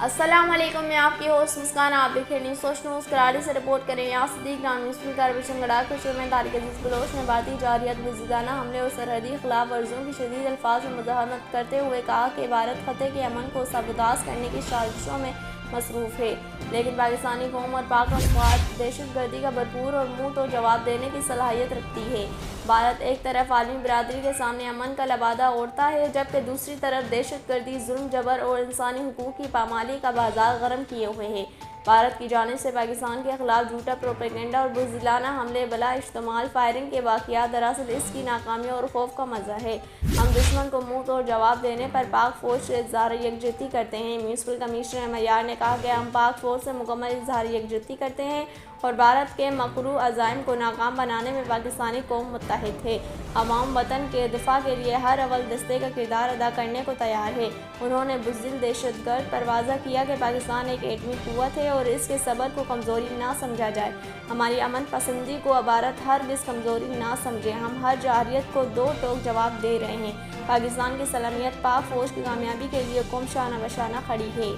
السلام علیکم، میں آپ کی ہوسٹ مسکان۔ آپ دیکھ رہے ہیں سوشل نیوز کراڑی سے رپورٹ کریں۔ یہاں صدیق نام نیوز کارپوریشن گڑا کشور میں طارق عزیز بلوچ نے بھارتی جارحیت بزدلانہ حملے اور سرحدی خلاف ورزیوں کی شدید الفاظ میں مذمت کرتے ہوئے کہا کہ بھارت خطے کے امن کو سابوتاژ کرنے کی سازشوں میں مصروف ہے، لیکن پاکستانی قوم اور پاک مفاد دہشت گردی کا بھرپور اور منہ توڑ جواب دینے کی صلاحیت رکھتی ہے۔ بھارت ایک طرف عالمی برادری کے سامنے امن کا لبادہ اوڑھتا ہے، جبکہ دوسری طرف دہشت گردی، ظلم جبر اور انسانی حقوق کی پامالی کا بازار گرم کیے ہوئے ہے۔ بھارت کی جانب سے پاکستان کے خلاف جھوٹا پروپیگنڈا اور بزدلانہ حملے بلا اشتعال فائرنگ کے واقعات دراصل اس کی ناکامی اور خوف کا مظہر ہے۔ ہم دشمن کو منہ توڑ جواب دینے پر پاک فوج سے اظہار یکجہتی کرتے ہیں۔ میونسپل کمشنر احمد یار نے کہا کہ ہم پاک فوج سے مکمل اظہار یکجہتی کرتے ہیں اور بھارت کے مکروہ عزائم کو ناکام بنانے میں پاکستانی قوم متحد ہے۔ عوام وطن کے دفاع کے لیے ہر اول دستے کا کردار ادا کرنے کو تیار ہے۔ انہوں نے بزدل دہشت گرد پر واضح کیا کہ پاکستان ایک ایٹمی قوت ہے اور اس کے صبر کو کمزوری نہ سمجھا جائے۔ ہماری امن پسندی کو بھارت ہرگز کمزوری نہ سمجھے۔ ہم ہر جارحیت کو دو ٹوک جواب دے رہے ہیں۔ پاکستان کی سالمیت پاک فوج کی کامیابی کے لیے قوم شانہ بشانہ کھڑی ہے۔